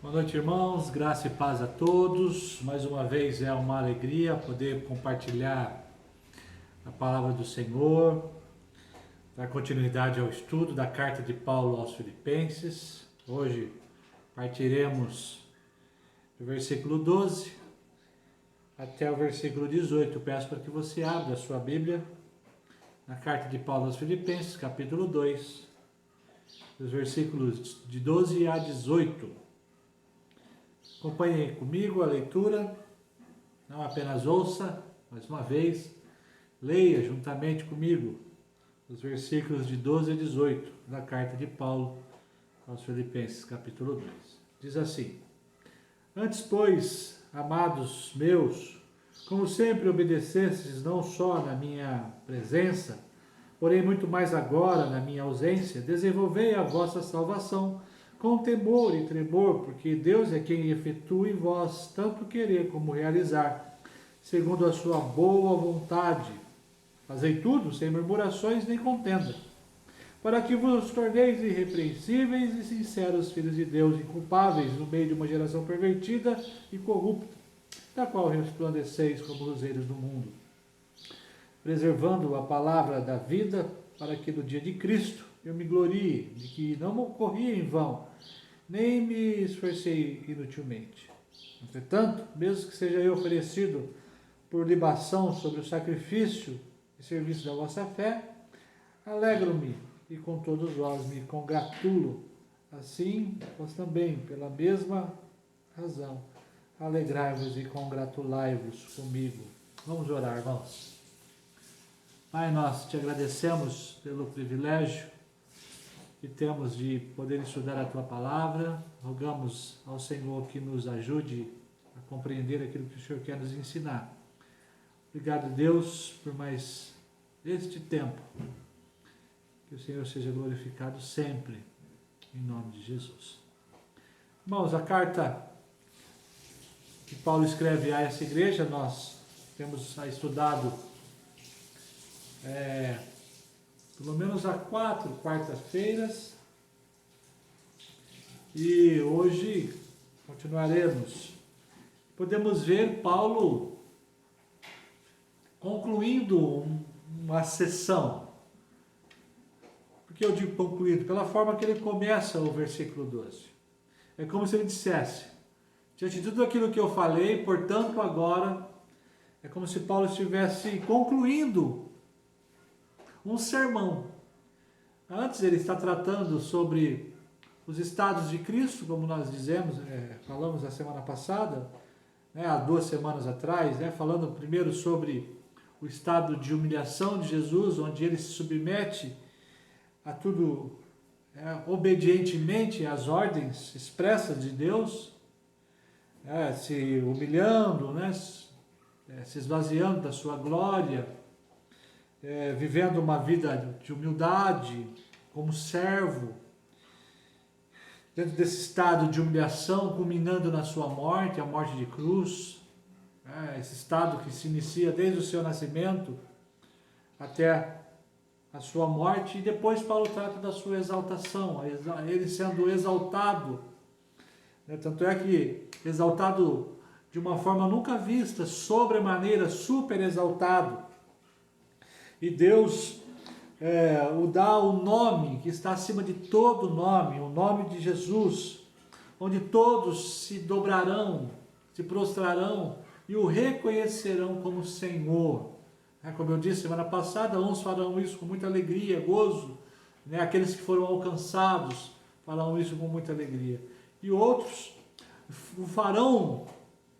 Boa noite, irmãos, graça e paz a todos. Mais uma vez é uma alegria poder compartilhar a palavra do Senhor, dar continuidade ao estudo da carta de Paulo aos Filipenses. Hoje partiremos do versículo 12 até o versículo 18. Eu peço para que você abra a sua Bíblia na carta de Paulo aos Filipenses, capítulo 2, os versículos de 12 a 18. Acompanhe comigo a leitura, não apenas ouça, mais uma vez, leia juntamente comigo os versículos de 12 a 18 da carta de Paulo aos Filipenses, capítulo 2. Diz assim: Antes, pois, amados meus, como sempre obedecestes não só na minha presença, porém muito mais agora na minha ausência, desenvolvei a vossa salvação com temor e tremor, porque Deus é quem efetua em vós tanto querer como realizar, segundo a sua boa vontade. Fazei tudo sem murmurações nem contenda, para que vos torneis irrepreensíveis e sinceros filhos de Deus, inculpáveis no meio de uma geração pervertida e corrupta, da qual resplandeceis como luzeiros do mundo, preservando a palavra da vida, para que no dia de Cristo eu me glorie de que não corri em vão, nem me esforcei inutilmente. Entretanto, mesmo que seja eu oferecido por libação sobre o sacrifício e serviço da vossa fé, alegro-me e com todos vós me congratulo. Assim, vós também, pela mesma razão, alegrai-vos e congratulai-vos comigo. Vamos orar, irmãos. Pai, nós te agradecemos pelo privilégio que temos de poder estudar a Tua Palavra. Rogamos ao Senhor que nos ajude a compreender aquilo que o Senhor quer nos ensinar. Obrigado, Deus, por mais este tempo. Que o Senhor seja glorificado sempre, em nome de Jesus. Irmãos, a carta que Paulo escreve a essa igreja, nós temos estudado pelo menos há 4 quartas-feiras, e hoje continuaremos. Podemos ver Paulo concluindo uma sessão. Por que eu digo concluído? Pela forma que ele começa o versículo 12. É como se ele dissesse: diante de tudo aquilo que eu falei, portanto agora, é como se Paulo estivesse concluindo um sermão. Antes ele está tratando sobre os estados de Cristo, como nós falamos na semana passada, há 2 semanas atrás, falando primeiro sobre o estado de humilhação de Jesus, onde ele se submete a tudo obedientemente às ordens expressas de Deus, se humilhando, se esvaziando da sua glória, vivendo uma vida de humildade, como servo, dentro desse estado de humilhação, culminando na sua morte, a morte de cruz, esse estado que se inicia desde o seu nascimento até a sua morte, e depois Paulo trata da sua exaltação, ele sendo exaltado, tanto é que exaltado de uma forma nunca vista, sobremaneira, super exaltado. E Deus o dá o nome que está acima de todo nome, o nome de Jesus, onde todos se dobrarão, se prostrarão e o reconhecerão como Senhor. Como eu disse semana passada, uns farão isso com muita alegria, gozo, aqueles que foram alcançados farão isso com muita alegria, e outros o farão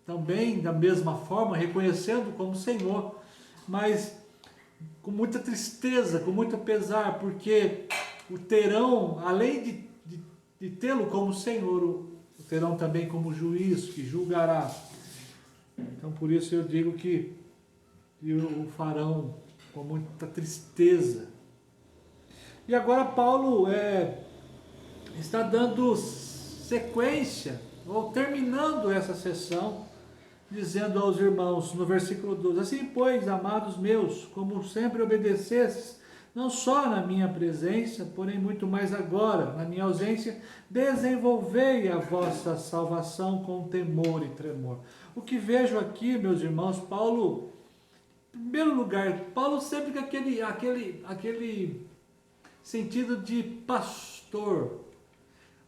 também da mesma forma, reconhecendo como Senhor, mas com muita tristeza, com muito pesar, porque o terão, além de tê-lo como Senhor, o terão também como juiz, que julgará. Então por isso eu digo que o farão com muita tristeza. E agora Paulo está dando sequência, ou terminando essa sessão, dizendo aos irmãos, no versículo 12, assim, pois, amados meus, como sempre obedecestes, não só na minha presença, porém muito mais agora, na minha ausência, desenvolvei a vossa salvação com temor e tremor. O que vejo aqui, meus irmãos, Paulo, em primeiro lugar, Paulo sempre com aquele sentido de pastor,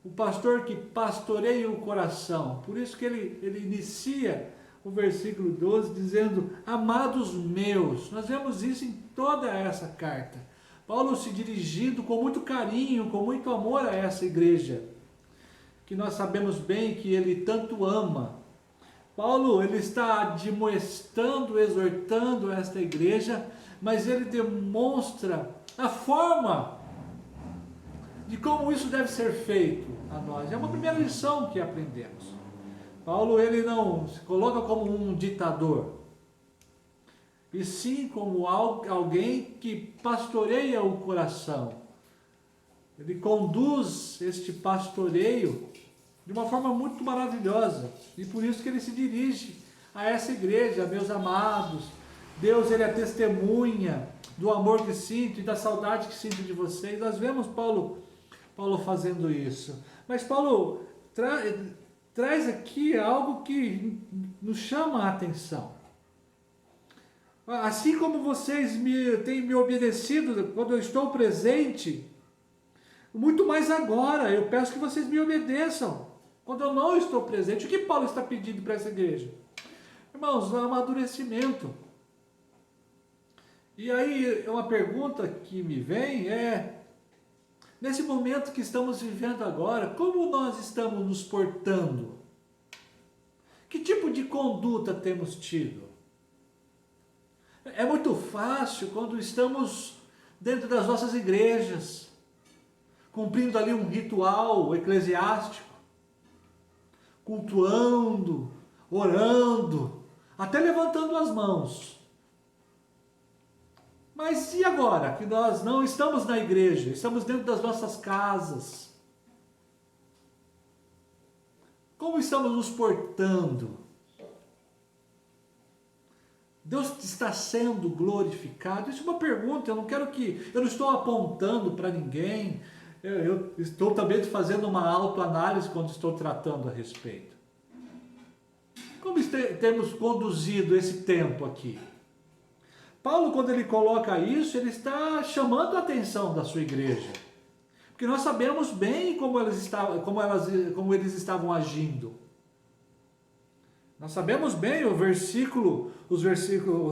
o pastor que pastoreia o coração. Por isso que ele inicia o versículo 12 dizendo: amados meus. Nós vemos isso em toda essa carta. Paulo se dirigindo com muito carinho, com muito amor a essa igreja, que nós sabemos bem que ele tanto ama. Paulo, ele está admoestando, exortando esta igreja, mas ele demonstra a forma de como isso deve ser feito a nós. É uma primeira lição que aprendemos. Paulo, ele não se coloca como um ditador, e sim como alguém que pastoreia o coração. Ele conduz este pastoreio de uma forma muito maravilhosa, e por isso que ele se dirige a essa igreja: meus amados, Deus, ele é testemunha do amor que sinto e da saudade que sinto de vocês. Nós vemos Paulo fazendo isso, mas Paulo traz aqui algo que nos chama a atenção. Assim como vocês têm me obedecido quando eu estou presente, muito mais agora eu peço que vocês me obedeçam quando eu não estou presente. O que Paulo está pedindo para essa igreja? Irmãos, amadurecimento. E aí uma pergunta que me vem é: nesse momento que estamos vivendo agora, como nós estamos nos portando? Que tipo de conduta temos tido? É muito fácil quando estamos dentro das nossas igrejas, cumprindo ali um ritual eclesiástico, cultuando, orando, até levantando as mãos. Mas e agora que nós não estamos na igreja, estamos dentro das nossas casas? Como estamos nos portando? Deus está sendo glorificado? Isso é uma pergunta. Eu não estou apontando para ninguém. Eu estou também fazendo uma autoanálise quando estou tratando a respeito. Como temos conduzido esse tempo aqui? Paulo, quando ele coloca isso, ele está chamando a atenção da sua igreja, porque nós sabemos bem como eles estavam agindo. Nós sabemos bem os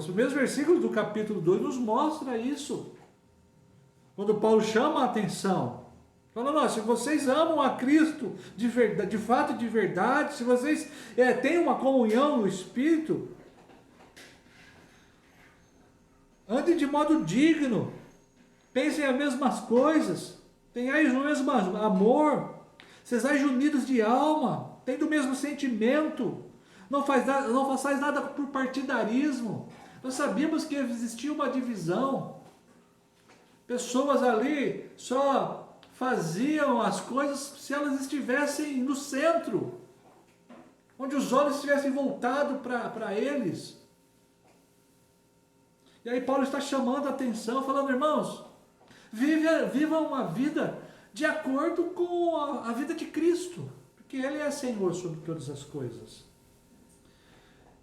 primeiros versículos do capítulo 2 nos mostra isso. Quando Paulo chama a atenção, falando: se vocês amam a Cristo de verdade, de fato e de verdade, se vocês têm uma comunhão no Espírito, andem de modo digno, pensem as mesmas coisas, tenhais o mesmo amor, sejais unidos de alma, tendo o mesmo sentimento, não façais nada por partidarismo. Nós sabíamos que existia uma divisão, pessoas ali só faziam as coisas se elas estivessem no centro, onde os olhos estivessem voltados para eles. E aí Paulo está chamando a atenção, falando: irmãos, viva uma vida de acordo com a vida de Cristo, porque Ele é Senhor sobre todas as coisas.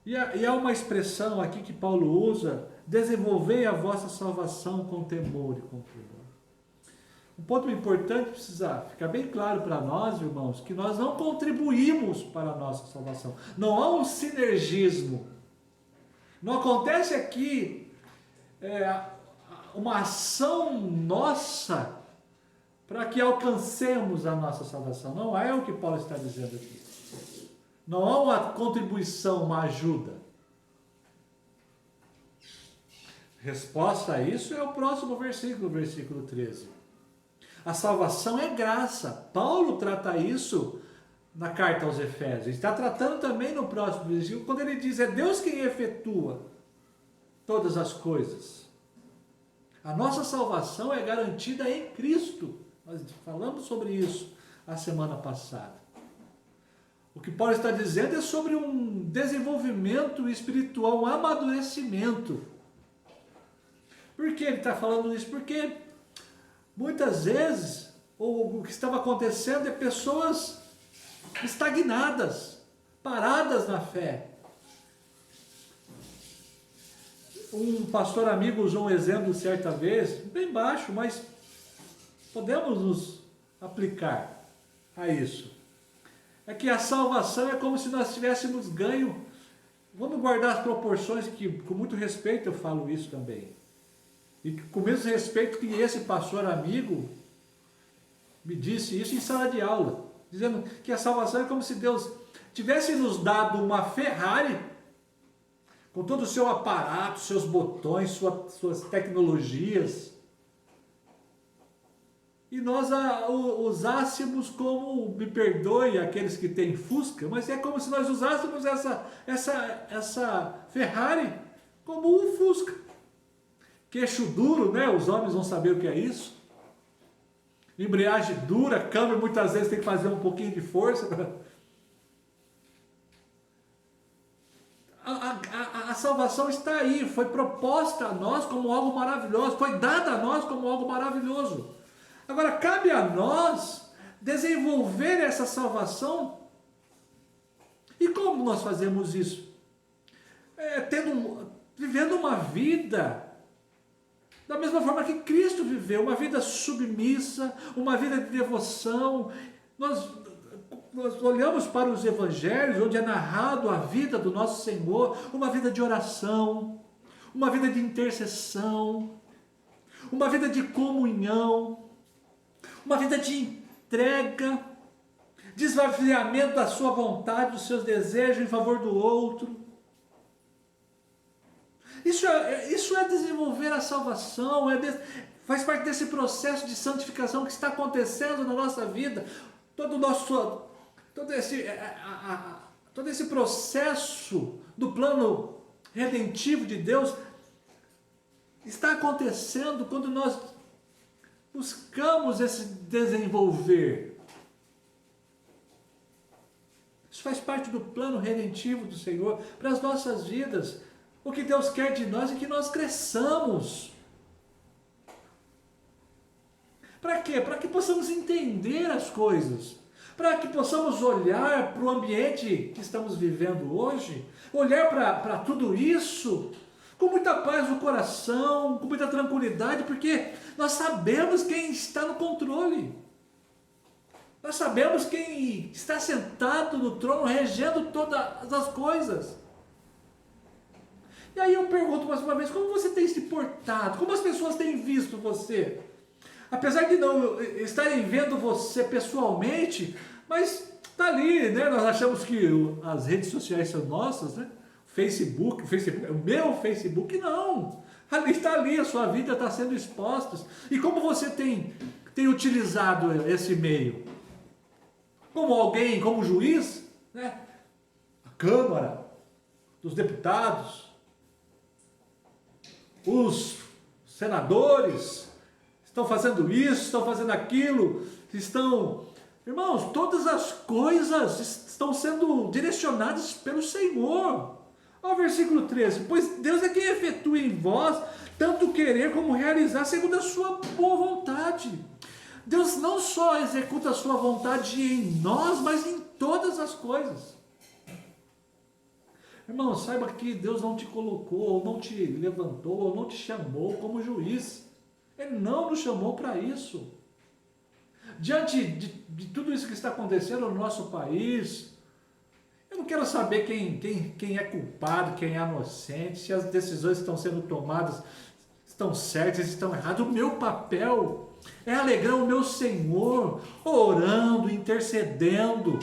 E há uma expressão aqui que Paulo usa: desenvolvei a vossa salvação com temor e com tremor. Um ponto importante precisa ficar bem claro para nós, irmãos, que nós não contribuímos para a nossa salvação. Não há um sinergismo. Não acontece aqui uma ação nossa para que alcancemos a nossa salvação. Não é o que Paulo está dizendo aqui. Não há uma contribuição, uma ajuda. Resposta a isso é o próximo versículo, versículo 13. A salvação é graça. Paulo trata isso na carta aos Efésios. Ele está tratando também no próximo versículo, quando ele diz: é Deus quem efetua todas as coisas. A nossa salvação é garantida em Cristo. Nós falamos sobre isso a semana passada. O que Paulo está dizendo é sobre um desenvolvimento espiritual, um amadurecimento. Por que ele está falando isso? Porque Muitas vezes, o que estava acontecendo é pessoas estagnadas, paradas na fé. Um pastor amigo usou um exemplo certa vez, bem baixo, mas podemos nos aplicar a isso. É que a salvação é como se nós tivéssemos ganho. Vamos guardar as proporções, que com muito respeito eu falo isso também. E com o mesmo respeito que esse pastor amigo me disse isso em sala de aula, dizendo que a salvação é como se Deus tivesse nos dado uma Ferrari, com todo o seu aparato, seus botões, suas tecnologias, e nós a usássemos como, me perdoe aqueles que têm Fusca, mas é como se nós usássemos essa Ferrari como um Fusca. Queixo duro, né? Os homens vão saber o que é isso. Embreagem dura, câmbio muitas vezes tem que fazer um pouquinho de força. A salvação está aí, foi proposta a nós como algo maravilhoso, foi dada a nós como algo maravilhoso. Agora, cabe a nós desenvolver essa salvação. E como nós fazemos isso? Vivendo uma vida da mesma forma que Cristo viveu, uma vida submissa, uma vida de devoção. Nós olhamos para os evangelhos, onde é narrado a vida do nosso Senhor, uma vida de oração, uma vida de intercessão, uma vida de comunhão, uma vida de entrega, de esvaziamento da sua vontade, dos seus desejos em favor do outro. Isso é desenvolver a salvação, faz parte desse processo de santificação que está acontecendo na nossa vida. Todo esse processo do plano redentivo de Deus está acontecendo quando nós buscamos esse desenvolver. Isso faz parte do plano redentivo do Senhor para as nossas vidas. O que Deus quer de nós é que nós cresçamos. Para quê? Para que possamos entender as coisas. Para que possamos olhar para o ambiente que estamos vivendo hoje, olhar para tudo isso com muita paz no coração, com muita tranquilidade, porque nós sabemos quem está no controle. Nós sabemos quem está sentado no trono, regendo todas as coisas. E aí eu pergunto mais uma vez, como você tem se portado? Como as pessoas têm visto você? Apesar de não estarem vendo você pessoalmente, mas está ali, né? Nós achamos que as redes sociais são nossas, né? Facebook, o meu Facebook, não. Ali está ali, a sua vida está sendo exposta. E como você tem utilizado esse meio? Como alguém, como juiz, né? A Câmara dos Deputados, os senadores estão fazendo isso, estão fazendo aquilo, irmãos, todas as coisas estão sendo direcionadas pelo Senhor. Olha o versículo 13, pois Deus é quem efetua em vós tanto querer como realizar segundo a sua boa vontade. Deus não só executa a sua vontade em nós, mas em todas as coisas. Irmão, saiba que Deus não te colocou, ou não te levantou, ou não te chamou como juiz. Ele não nos chamou para isso. Diante de tudo isso que está acontecendo no nosso país, eu não quero saber quem é culpado, quem é inocente, se as decisões que estão sendo tomadas estão certas, estão erradas. O meu papel é alegrar o meu Senhor, orando, intercedendo,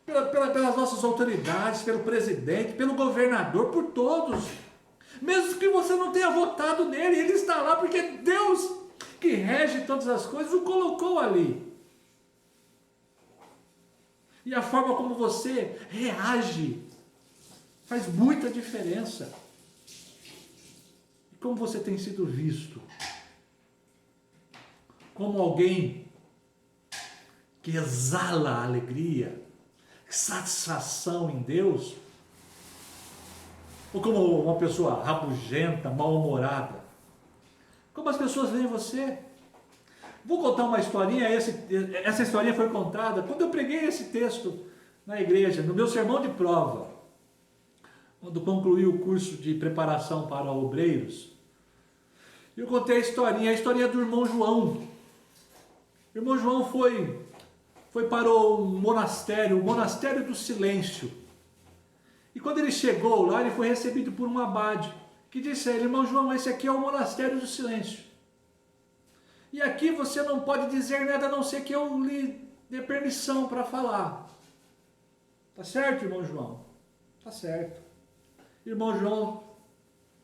pelas nossas autoridades, pelo presidente, pelo governador, por todos. Mesmo que você não tenha votado nele, ele está lá porque Deus, que rege todas as coisas, o colocou ali. E a forma como você reage faz muita diferença. E como você tem sido visto? Como alguém que exala alegria, satisfação em Deus, ou como uma pessoa rabugenta, mal-humorada? Como as pessoas veem você? Vou contar uma historinha, essa historinha foi contada quando eu preguei esse texto na igreja, no meu sermão de prova, quando concluí o curso de preparação para obreiros. Eu contei a historinha do irmão João. O irmão João foi para o monastério do silêncio. E quando ele chegou lá, ele foi recebido por um abade, que disse a ele: irmão João, esse aqui é o monastério do silêncio. E aqui você não pode dizer nada a não ser que eu lhe dê permissão para falar. Tá certo, irmão João? Tá certo. Irmão João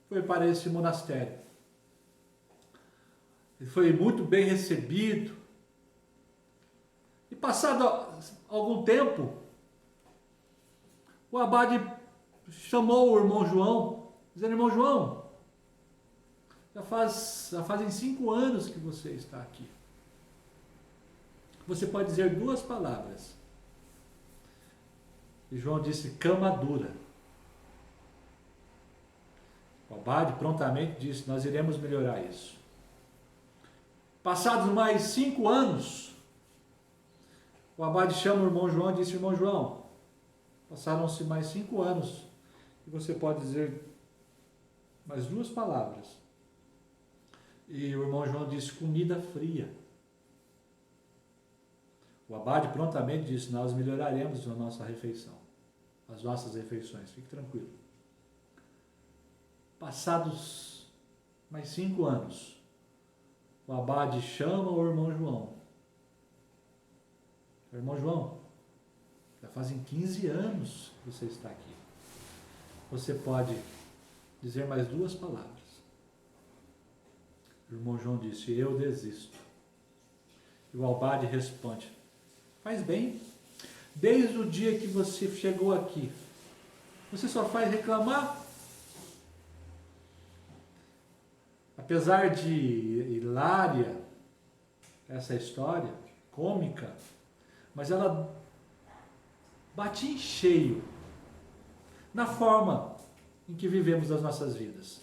foi para esse monastério. Ele foi muito bem recebido. E passado algum tempo, o abade chamou o irmão João, dizendo: irmão João, já fazem 5 anos que você está aqui. Você pode dizer 2 palavras. E João disse: cama dura. O abade prontamente disse: nós iremos melhorar isso. Passados mais 5 anos, o abade chama o irmão João e disse: irmão João, passaram-se mais 5 anos e você pode dizer mais 2 palavras. E o irmão João disse: comida fria. O abade prontamente disse: nós melhoraremos a nossa refeição, as nossas refeições, fique tranquilo. Passados mais 5 anos, o abade chama o irmão João. Irmão João, já fazem 15 anos que você está aqui. Você pode dizer mais 2 palavras. O irmão João disse: eu desisto. E o abade responde: faz bem. Desde o dia que você chegou aqui, você só faz reclamar. Apesar de hilária essa história, cômica, mas ela bate em cheio na forma em que vivemos as nossas vidas.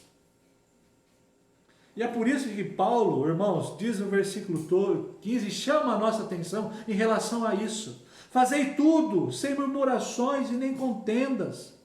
E é por isso que Paulo, irmãos, diz no versículo 15, chama a nossa atenção em relação a isso. Fazei tudo sem murmurações e nem contendas,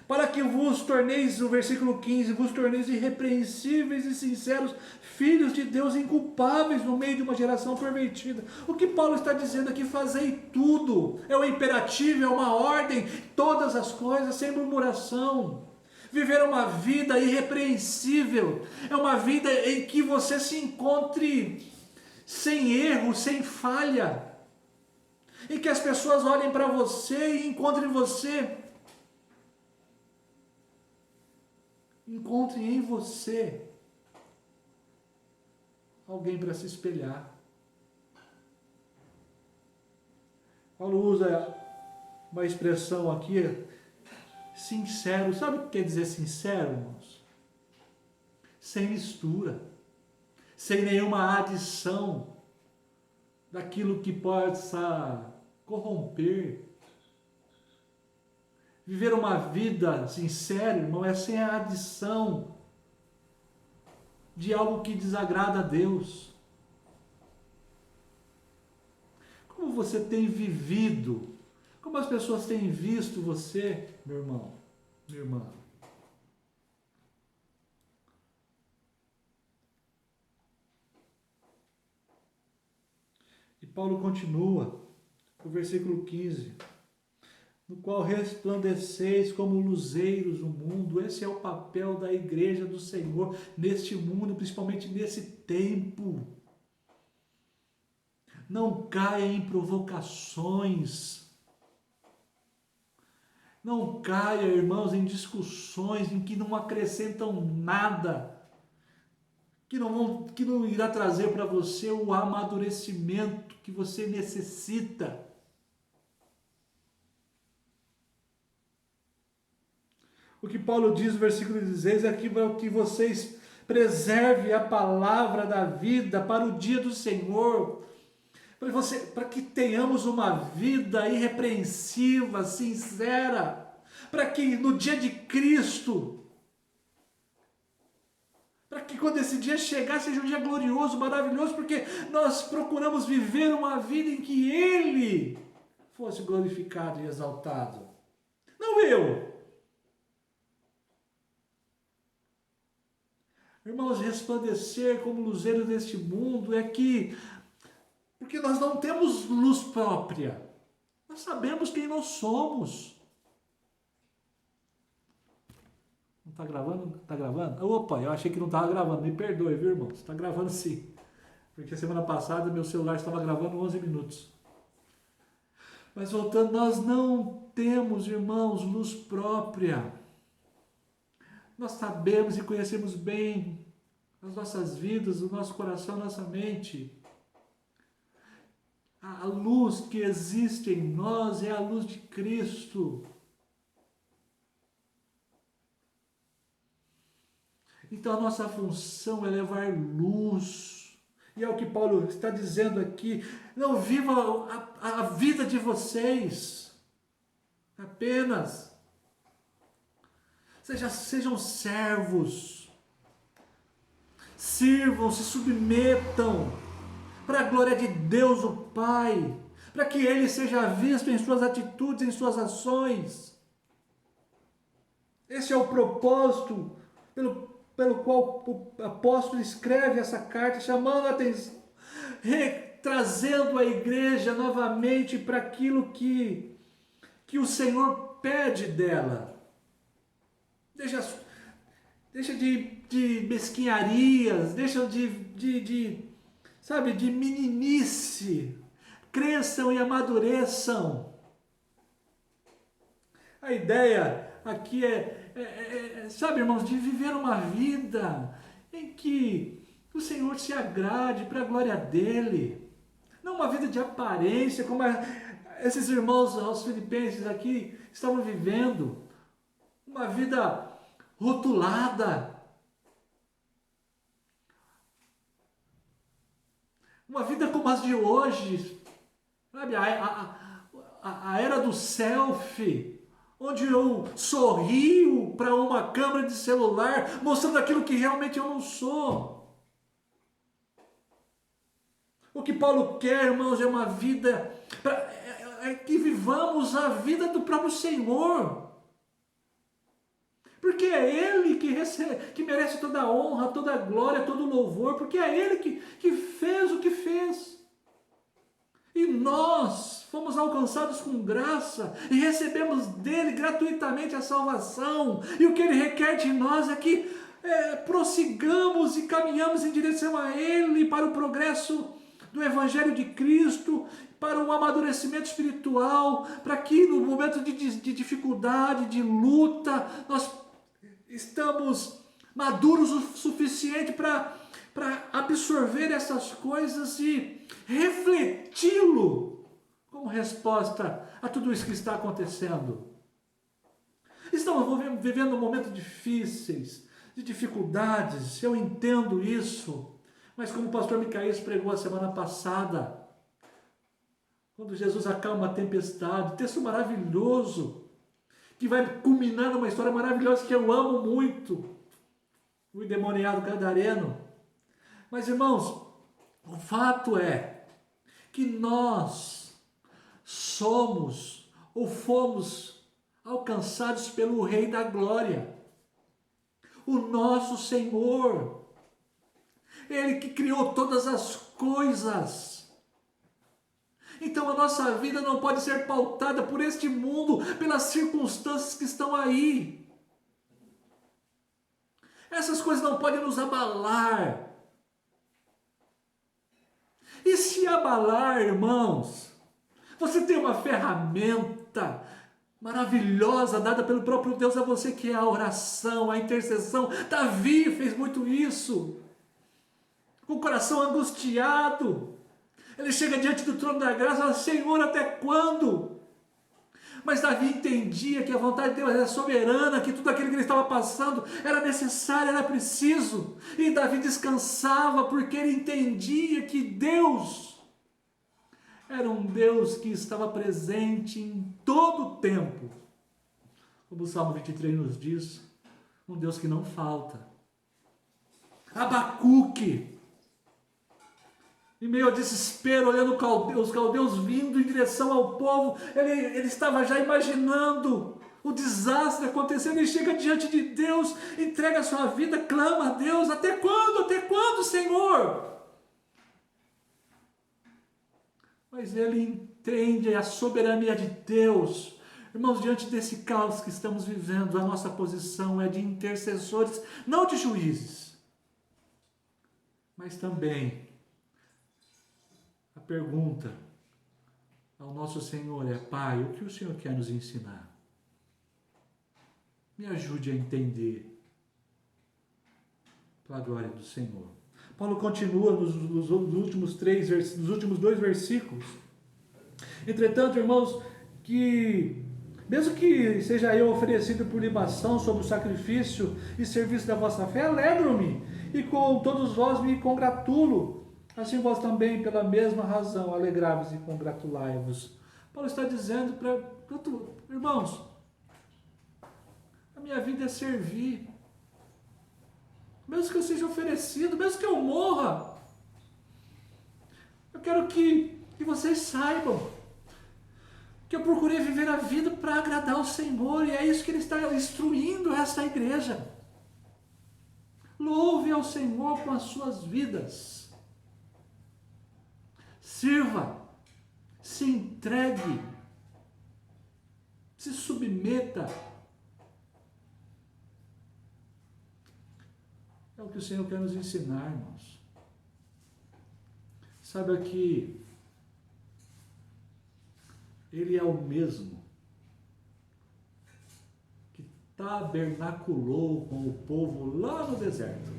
para que vos torneis, no versículo 15, vos torneis irrepreensíveis e sinceros, filhos de Deus inculpáveis no meio de uma geração pervertida. O que Paulo está dizendo aqui: fazei tudo. É um imperativo, é uma ordem, todas as coisas sem murmuração. Viver uma vida irrepreensível é uma vida em que você se encontre sem erro, sem falha, em que as pessoas olhem para você e encontrem em você alguém para se espelhar. Paulo usa uma expressão aqui: sincero. Sabe o que quer dizer sincero, irmãos? Sem mistura, sem nenhuma adição daquilo que possa corromper. Viver uma vida sincera, irmão, é sem a adição de algo que desagrada a Deus. Como você tem vivido? Como as pessoas têm visto você, meu irmão, minha irmã? E Paulo continua, no versículo 15, no qual resplandeceis como luzeiros no mundo. Esse é o papel da igreja do Senhor neste mundo, principalmente nesse tempo. Não caia em provocações. Não caia, irmãos, em discussões em que não acrescentam nada, que não irá trazer para você o amadurecimento que você necessita. O que Paulo diz no versículo 16 é que vocês preservem a palavra da vida para o dia do Senhor, para que tenhamos uma vida irrepreensiva, sincera, para que no dia de Cristo Para que quando esse dia chegar seja um dia glorioso, maravilhoso, porque nós procuramos viver uma vida em que Ele fosse glorificado e exaltado. Não eu. Irmãos, resplandecer como luzeiro deste mundo é que, porque nós não temos luz própria, nós sabemos quem nós somos. Não está gravando? Está gravando? Opa, eu achei que não estava gravando, me perdoe, viu, irmãos? Está gravando sim, porque semana passada meu celular estava gravando 11 minutos. Mas voltando, nós não temos, irmãos, luz própria. Nós sabemos e conhecemos bem as nossas vidas, o nosso coração, a nossa mente. A luz que existe em nós é a luz de Cristo. Então a nossa função é levar luz. E é o que Paulo está dizendo aqui. Não vivam a vida de vocês apenas. Sejam servos. Sirvam, se submetam para a glória de Deus o Pai, para que Ele seja visto em suas atitudes, em suas ações. Esse é o propósito pelo qual o apóstolo escreve essa carta, chamando a atenção, trazendo a igreja novamente para aquilo que o Senhor pede dela. Deixa de mesquinharias, deixa de meninice. Cresçam e amadureçam. A ideia aqui sabe, irmãos, de viver uma vida em que o Senhor se agrade para a glória dEle. Não uma vida de aparência, como esses irmãos aos filipenses aqui estavam vivendo. Uma vida rotulada. Uma vida como as de hoje. Sabe, a era do selfie, onde eu sorrio para uma câmera de celular, mostrando aquilo que realmente eu não sou. O que Paulo quer, irmãos, é uma vida, que vivamos a vida do próprio Senhor. Porque é Ele que merece toda a honra, toda a glória, todo o louvor, porque é Ele que fez o que fez. E nós fomos alcançados com graça e recebemos dele gratuitamente a salvação. E o que ele requer de nós é que prossigamos e caminhamos em direção a Ele para o progresso do Evangelho de Cristo, para um amadurecimento espiritual, para que no momento de dificuldade, de luta, nós estamos maduros o suficiente para absorver essas coisas e refleti-lo como resposta a tudo isso que está acontecendo. Estamos vivendo momentos difíceis, de dificuldades, eu entendo isso, mas como o pastor Micaías pregou a semana passada, quando Jesus acalma a tempestade, texto maravilhoso, que vai culminar numa história maravilhosa que eu amo muito, o endemoniado gadareno. Mas, irmãos, o fato é que nós somos ou fomos alcançados pelo Rei da Glória, o nosso Senhor, Ele que criou todas as coisas. Então a nossa vida não pode ser pautada por este mundo, pelas circunstâncias que estão aí. Essas coisas não podem nos abalar. E se abalar, irmãos, você tem uma ferramenta maravilhosa dada pelo próprio Deus a você, que é a oração, a intercessão. Davi fez muito isso, com o coração angustiado. Ele chega diante do trono da graça e fala: Senhor, até quando? Mas Davi entendia que a vontade de Deus era soberana, que tudo aquilo que ele estava passando era necessário, era preciso. E Davi descansava porque ele entendia que Deus era um Deus que estava presente em todo o tempo. Como o Salmo 23 nos diz, um Deus que não falta. Abacuque, em meio ao desespero, olhando os caldeus vindo em direção ao povo, ele estava já imaginando o desastre acontecendo. Ele chega diante de Deus, entrega a sua vida, clama a Deus: até quando? Até quando, Senhor? Mas ele entende a soberania de Deus. Irmãos, diante desse caos que estamos vivendo, a nossa posição é de intercessores, não de juízes. Mas também a pergunta ao nosso Senhor é: Pai, o que o Senhor quer nos ensinar? Me ajude a entender, pela glória do Senhor. Paulo continua nos últimos dois versículos. Entretanto, irmãos, que mesmo que seja eu oferecido por libação sobre o sacrifício e serviço da vossa fé, alegro-me, e com todos vós me congratulo. Assim vós também, pela mesma razão, alegrai-vos e congratulai-vos. Paulo está dizendo para irmãos, a minha vida é servir. Mesmo que eu seja oferecido, mesmo que eu morra, eu quero que vocês saibam que eu procurei viver a vida para agradar ao Senhor, e é isso que Ele está instruindo esta igreja. Louve ao Senhor com as suas vidas. Sirva, se entregue, se submeta. É o que o Senhor quer nos ensinar, irmãos. Saiba que Ele é o mesmo que tabernaculou com o povo lá no deserto.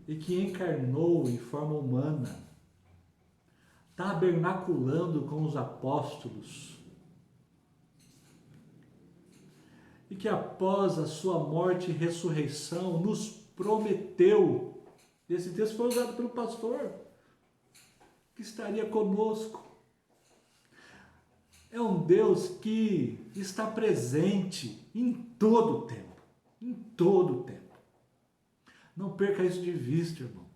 E que encarnou em forma humana, tabernaculando com os apóstolos. E que após a sua morte e ressurreição nos prometeu, esse texto foi usado pelo pastor, que estaria conosco. É um Deus que está presente em todo o tempo, em todo o tempo. Não perca isso de vista, irmão.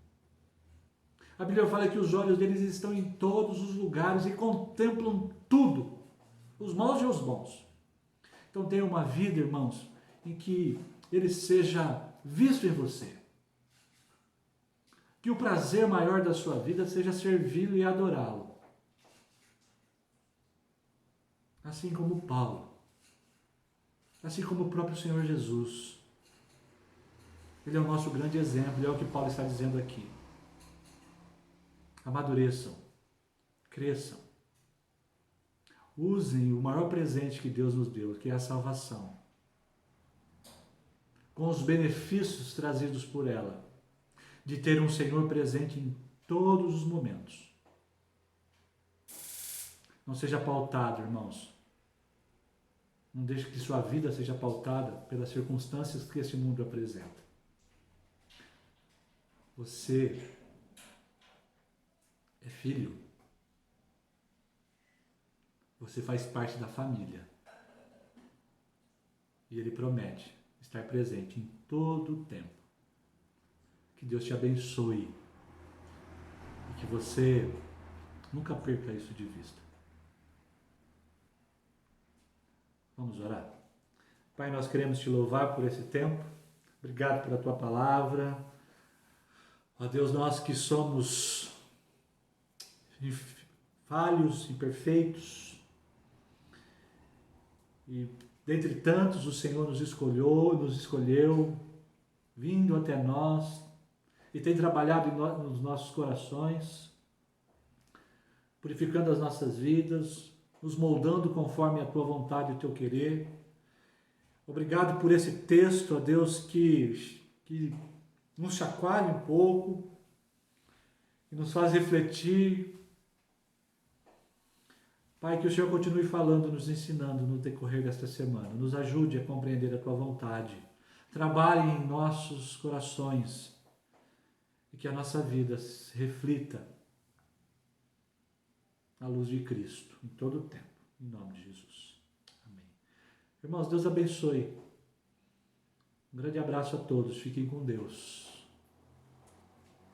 A Bíblia fala que os olhos deles estão em todos os lugares e contemplam tudo, os maus e os bons. Então tenha uma vida, irmãos, em que Ele seja visto em você. Que o prazer maior da sua vida seja servi-lo e adorá-lo. Assim como Paulo. Assim como o próprio Senhor Jesus. Ele é o nosso grande exemplo, é o que Paulo está dizendo aqui. Amadureçam, cresçam. Usem o maior presente que Deus nos deu, que é a salvação. Com os benefícios trazidos por ela. De ter um Senhor presente em todos os momentos. Não seja pautado, irmãos. Não deixe que sua vida seja pautada pelas circunstâncias que esse mundo apresenta. Você é filho. Você faz parte da família. E Ele promete estar presente em todo o tempo. Que Deus te abençoe. E que você nunca perca isso de vista. Vamos orar? Pai, nós queremos te louvar por esse tempo. Obrigado pela tua palavra. Ó Deus, nós que somos falhos, imperfeitos, e dentre tantos o Senhor nos escolheu, vindo até nós, e tem trabalhado nos nossos corações, purificando as nossas vidas, nos moldando conforme a tua vontade e o teu querer. Obrigado por esse texto, ó Deus, que nos chacoalha um pouco e nos faz refletir. Pai, que o Senhor continue falando, nos ensinando no decorrer desta semana. Nos ajude a compreender a tua vontade. Trabalhe em nossos corações e que a nossa vida se reflita a luz de Cristo em todo o tempo. Em nome de Jesus. Amém. Irmãos, Deus abençoe. Um grande abraço a todos, fiquem com Deus.